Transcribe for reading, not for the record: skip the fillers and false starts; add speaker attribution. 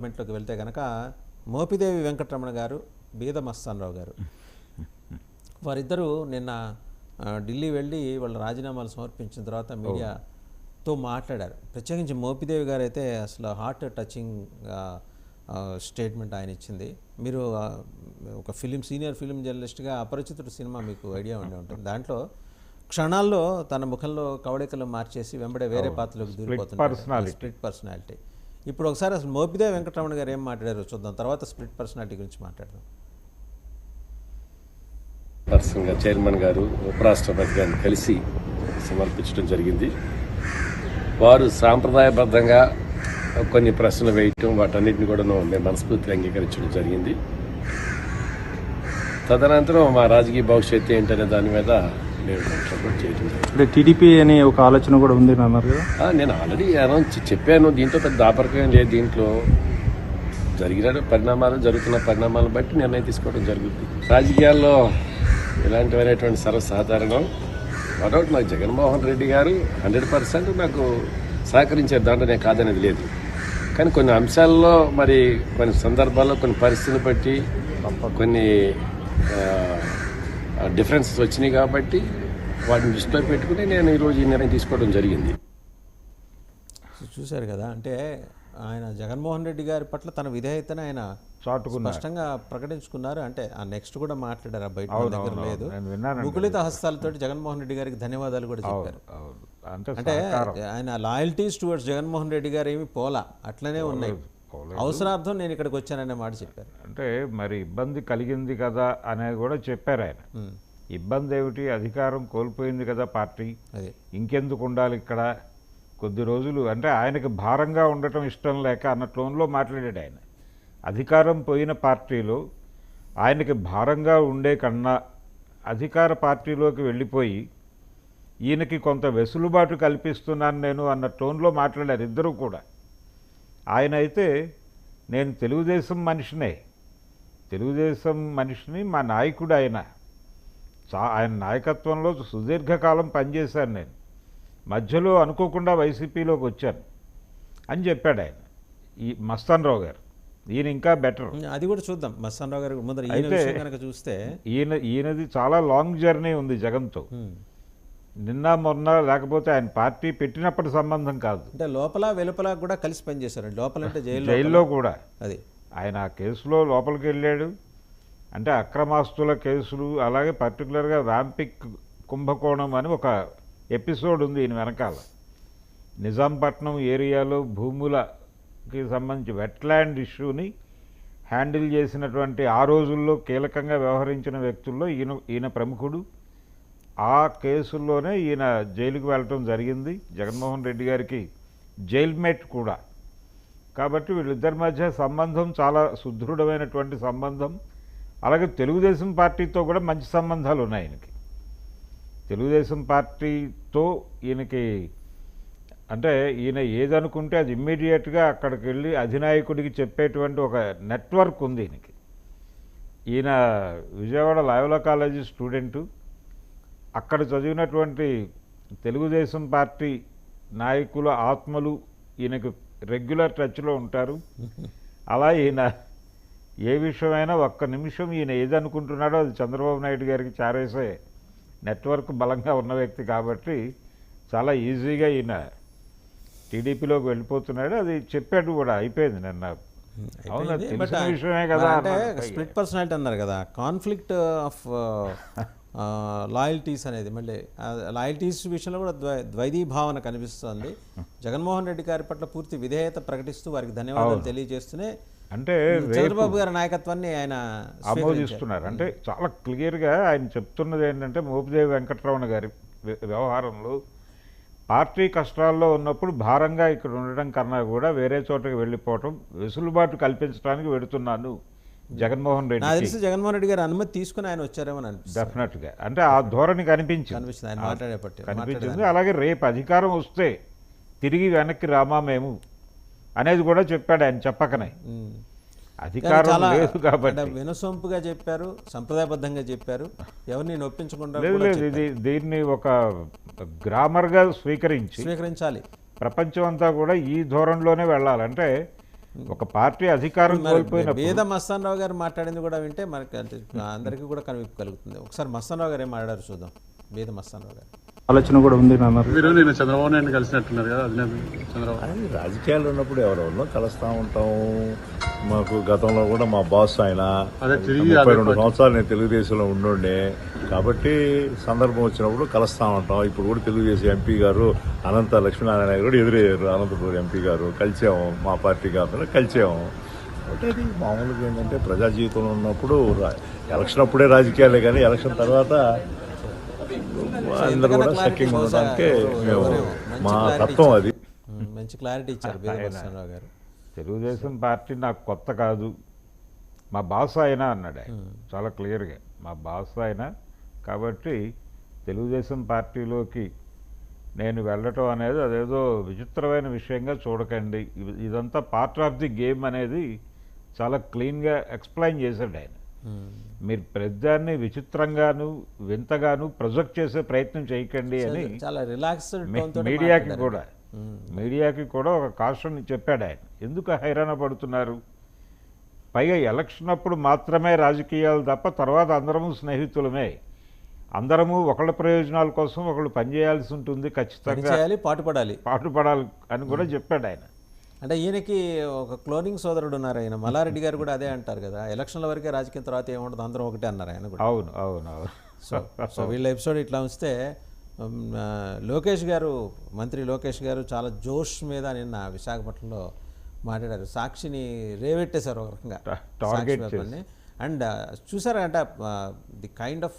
Speaker 1: డెవలప్మెంట్లోకి వెళ్తే కనుక మోపిదేవి వెంకటరమణ గారు, బీద మస్తానరావు గారు వారిద్దరూ నిన్న ఢిల్లీ వెళ్ళి వాళ్ళ రాజీనామాలు సమర్పించిన తర్వాత మీడియాతో మాట్లాడారు. ప్రత్యేకించి మోపిదేవి గారు అయితే అసలు హార్ట్ టచింగ్ స్టేట్మెంట్ ఆయన ఇచ్చింది. మీరు ఒక సీనియర్ ఫిలిం జర్నలిస్ట్గా అపరిచితుడు సినిమా మీకు ఐడియా ఉండే ఉంటుంది. దాంట్లో క్షణాల్లో తన ముఖంలో కవళికలు మార్చేసి వెంబడే వేరే పాత్రలోకి దూరిపోతున్నారు. Split personality. ఇప్పుడు ఒకసారి అసలు మోపిదేవి వెంకటరమణ గారు ఏం మాట్లాడారో చూద్దాం, తర్వాత స్ప్లిట్ పర్సనాలిటీ గురించి మాట్లాడదాం.
Speaker 2: పర్సనల్గా చైర్మన్ గారు, ఉపరాష్ట్రపతి గారిని కలిసి సమర్పించడం జరిగింది. వారు సాంప్రదాయబద్ధంగా కొన్ని ప్రశ్నలు వేయటం, వాటన్నిటిని కూడా మేము మనస్ఫూర్తిగా అంగీకరించడం జరిగింది. తదనంతరం మా రాజకీయ భవిష్యత్తు ఏంటనే దాని మీద నేను సపోర్ట్ చేయడం జరిగింది.
Speaker 3: టీడీపీ అనే ఒక ఆలోచన కూడా ఉంది అన్నారు కదా.
Speaker 2: నేను ఆల్రెడీ అనౌన్స్ చెప్పాను. దీంట్లో పెద్ద దాపరికం లేదు. దీంట్లో జరుగుతున్న పరిణామాలను బట్టి నిర్ణయం తీసుకోవడం జరుగుతుంది. రాజకీయాల్లో ఇలాంటివైనటువంటి సర్వసాధారణం. మరొకటి, నాకు జగన్మోహన్ రెడ్డి గారు 100% నాకు సహకరించారు, దాంట్లో నేను కాదనేది లేదు. కానీ కొన్ని అంశాల్లో మరి కొన్ని సందర్భాల్లో కొన్ని పరిస్థితులు బట్టి కొన్ని డిఫరెన్సెస్ వచ్చినాయి కాబట్టి వాటిని దృష్టిలో పెట్టుకుని నేను ఈరోజు ఈ నిర్ణయం తీసుకోవడం జరిగింది.
Speaker 1: చూశారు కదా, అంటే ఆయన జగన్మోహన్ రెడ్డి గారి పట్ల తన విధేయతను ఆయన స్పష్టంగా ప్రకటించుకున్నారు. అంటే ఆ నెక్స్ట్ కూడా మాట్లాడారు, ఆ బయట దగ్గర లేదు. ముకులిత హస్తాలతోటి జగన్మోహన్ రెడ్డి గారికి ధన్యవాదాలు కూడా చెప్పారు. అంటే ఆయన లాయల్టీస్ టువర్డ్స్ జగన్మోహన్ రెడ్డి గారు ఏమి పోలా, అట్లనే ఉన్నాయి. అవసరార్థం నేను ఇక్కడికి వచ్చాననే మాట చెప్పారు.
Speaker 3: అంటే మరి ఇబ్బంది కలిగింది కదా అనేది కూడా చెప్పారు ఆయన. ఇబ్బంది ఏమిటి, అధికారం కోల్పోయింది కదా పార్టీ, ఇంకెందుకు ఉండాలి ఇక్కడ కొద్ది రోజులు, అంటే ఆయనకి భారంగా ఉండటం ఇష్టం లేక అన్న టోన్లో మాట్లాడాడు ఆయన. అధికారం పోయిన పార్టీలో ఆయనకి భారంగా ఉండే కన్నా అధికార పార్టీలోకి వెళ్ళిపోయి ఈయనకి కొంత వెసులుబాటు కల్పిస్తున్నాను నేను అన్న టోన్లో మాట్లాడారు ఇద్దరు కూడా. ఆయన అయితే నేను తెలుగుదేశం మనిషిని, మా నాయకుడు ఆయన నాయకత్వంలో సుదీర్ఘకాలం పనిచేశాను నేను, మధ్యలో అనుకోకుండా వైసీపీలోకి వచ్చాను అని చెప్పాడు ఆయన. ఈ మస్తానరావు గారు, ఈయన ఇంకా బెటర్.
Speaker 1: అది కూడా చూద్దాం. మస్తానరావు గారు ముందర కనుక చూస్తే
Speaker 3: ఈయనది చాలా లాంగ్ జర్నీ ఉంది జగన్తో. నిన్న మొన్న లేకపోతే ఆయన పార్టీ పెట్టినప్పటి సంబంధం కాదు,
Speaker 1: అంటే లోపల వెలుపల కూడా కలిసి పనిచేశారు. లోపల అంటే
Speaker 3: జైల్లో కూడా
Speaker 1: అది ఆయన
Speaker 3: ఆ కేసులో లోపలికి వెళ్ళాడు. అంటే అక్రమాస్తుల కేసులు, అలాగే పర్టికులర్గా వ్యాంపిక్ కుంభకోణం అని ఒక ఎపిసోడ్ ఉంది ఈయన వెనకాల. నిజాంపట్నం ఏరియాలో భూములకి సంబంధించి వెట్లాండ్ ఇష్యూని హ్యాండిల్ చేసినటువంటి ఆ రోజుల్లో కీలకంగా వ్యవహరించిన వ్యక్తుల్లో ఈయన ప్రముఖుడు. ఆ కేసుల్లోనే ఈయన జైలుకు వెళ్ళటం జరిగింది. జగన్మోహన్ రెడ్డి గారికి జైల్మేట్ కూడా. కాబట్టి వీళ్ళిద్దరి మధ్య సంబంధం చాలా సుదృఢమైనటువంటి సంబంధం. అలాగే తెలుగుదేశం పార్టీతో కూడా మంచి సంబంధాలు ఉన్నాయి ఈయనకి. తెలుగుదేశం పార్టీతో ఈయనకి అంటే ఈయన ఏదనుకుంటే అది ఇమ్మీడియట్గా అక్కడికి వెళ్ళి అధినాయకుడికి చెప్పేటువంటి ఒక నెట్వర్క్ ఉంది ఈయనకి. ఈయన విజయవాడ లాయోలా కాలేజీ స్టూడెంటు. అక్కడ చదివినటువంటి తెలుగుదేశం పార్టీ నాయకుల ఆత్మలు ఈయనకు రెగ్యులర్ టచ్లో ఉంటారు. అలా ఈయన ఏ విషయమైనా ఒక్క నిమిషం ఈయన ఏదనుకుంటున్నాడో అది చంద్రబాబు నాయుడు గారికి చారేసే నెట్వర్క్ బలంగా ఉన్న వ్యక్తి కాబట్టి చాలా ఈజీగా ఈయన టీడీపీలోకి వెళ్ళిపోతున్నాడు. అది చెప్పాడు కూడా, అయిపోయింది నిన్న. అవునా, తెలిసిన విషయమే కదా.
Speaker 1: అంటే స్ప్లిట్ పర్సనాలిటీ అన్నారు కదా, కాన్ఫ్లిక్ట్ ఆఫ్ లాయల్టీస్ అనేది, మళ్ళీ లాయల్టీస్ విషయంలో కూడా ద్వైతీ భావన కనిపిస్తుంది. జగన్మోహన్ రెడ్డి గారి పట్ల పూర్తి విధేయత ప్రకటిస్తూ వారికి ధన్యవాదాలు తెలియజేస్తూనే
Speaker 3: అంటే
Speaker 1: చంద్రబాబు గారి నాయకత్వాన్ని ఆయన
Speaker 3: ఆమోదిస్తున్నారు. అంటే చాలా క్లియర్గా ఆయన చెప్తున్నది ఏంటంటే, మోపిదేవి వెంకటరమణ గారి వ్యవహారంలో పార్టీ కష్టాల్లో ఉన్నప్పుడు భారంగా ఇక్కడ ఉండడం కన్నా కూడా వేరే చోటకి వెళ్ళిపోవటం, వెసులుబాటు కల్పించడానికి వెడుతున్నాను జగన్మోహన్ రెడ్డి.
Speaker 1: తెలిసి జగన్మోహన్ రెడ్డి గారు అనుమతి తీసుకుని ఆయన వచ్చారేమో అనిపిస్తుంది.
Speaker 3: డెఫినెట్గా అంటే ఆ ధోరణి కనిపించింది
Speaker 1: ఆయన
Speaker 3: కనిపించింది. అలాగే రేపు అధికారం వస్తే తిరిగి వెనక్కి రామా మేము అనేది కూడా చెప్పాడు ఆయన చెప్పకనే. అధికారం లేదు కాబట్టి
Speaker 1: వినసొంపుగా చెప్పారు, సంప్రదాయబద్ధంగా చెప్పారు, ఎవరిని నొప్పించకుండా.
Speaker 3: లేదు, దీన్ని ఒక గ్రామర్గా స్వీకరించాలి.
Speaker 1: ప్రపంచం
Speaker 3: అంతా కూడా ఈ ధోరణిలోనే వెళ్ళాలంటే ఒక పార్టీ అధికారం కోల్పోయినప్పుడు
Speaker 1: బీద మస్తానరావు గారు మాట్లాడింది కూడా వింటే మనకి అంటే అందరికీ కూడా కనువిప్పు కలుగుతుంది. ఒకసారి మస్తానరావు గారు ఏం మాట్లాడారు చూద్దాం. బీద మస్తానరావు గారు
Speaker 4: ఆలోచన కూడా ఉంది అన్నారు.
Speaker 5: మీరు నేను చంద్రబాబు నాయుడు కలిసినట్టున్నారు కదా, అధినేత చంద్రబాబు.
Speaker 6: అది రాజకీయాలు ఉన్నప్పుడు ఎవరెవరినో కలుస్తూ ఉంటాం. మాకు గతంలో కూడా మా బాస్ ఆయన
Speaker 5: అదే తిరిగి
Speaker 6: 32 సంవత్సరాలు నేను తెలుగుదేశంలో ఉండుండే కాబట్టి సందర్భం వచ్చినప్పుడు కలుస్తూ ఉంటాం. ఇప్పుడు కూడా తెలుగుదేశం ఎంపీ గారు అనంత లక్ష్మీనారాయణ కూడా ఎదురయ్యారు. అనంతపురం ఎంపీ గారు కలిసాము, మా పార్టీ కాకుండా కలిసాము. అంటే అది మామూలుగా ఏంటంటే ప్రజా జీవితంలో ఉన్నప్పుడు ఎలక్షన్ అప్పుడే రాజకీయాలే, కానీ ఎలక్షన్ తర్వాత అందరూ కూడా సఖ్యంగా ఉండడానికి మేము మా తత్వం అది.
Speaker 1: మంచి క్లారిటీ ఇచ్చారు బీద మస్తానరావు గారు.
Speaker 3: తెలుగుదేశం పార్టీ నాకు కొత్త కాదు, మా బాస్ ఆయన అన్నాడు ఆయన చాలా క్లియర్గా. మా బాస్ ఆయన కాబట్టి తెలుగుదేశం పార్టీలోకి నేను వెళ్ళటం అనేది అదేదో విచిత్రమైన విషయంగా చూడకండి, ఇదంతా పార్ట్ ఆఫ్ ది గేమ్ అనేది చాలా క్లీన్గా ఎక్స్ప్లెయిన్ చేశాడు ఆయన. మీరు ప్రజాన్ని విచిత్రంగాను వింతగాను ప్రొజెక్ట్ చేసే ప్రయత్నం చేయకండి అని
Speaker 1: చాలా రిలాక్స్డ్
Speaker 3: మీడియాకి కూడా ఒక కాషన్ చెప్పాడు ఆయన. ఎందుకు హైరాణ పడుతున్నారు, పైగా ఎలక్షన్ అప్పుడు మాత్రమే రాజకీయాలు తప్ప తర్వాత అందరము స్నేహితులమే, అందరము ఒకళ్ళ ప్రయోజనాల కోసం ఒకళ్ళు పనిచేయాల్సి ఉంటుంది, ఖచ్చితంగా
Speaker 1: పాటుపడాలి
Speaker 3: అని కూడా చెప్పాడు ఆయన.
Speaker 1: అంటే ఈయనకి ఒక క్లోనింగ్ సోదరుడు ఉన్నారు, ఆయన మల్లారెడ్డి గారు కూడా అదే అంటారు కదా, ఎలక్షన్ల వరకే రాజకీయం, తర్వాత ఏముండదు అందరం ఒకటే అన్నారు ఆయన కూడా.
Speaker 3: అవును.
Speaker 1: సో వీళ్ళ ఎపిసోడ్ ఇట్లా ఉంచితే లోకేష్ గారు, మంత్రి లోకేష్ గారు చాలా జోష్ మీద నిన్న విశాఖపట్నంలో మాట్లాడారు. సాక్షిని రేవెట్టేశారు ఒక రకంగా,
Speaker 3: టార్గెట్
Speaker 1: అండ్ చూసారా అంటే ది కైండ్ ఆఫ్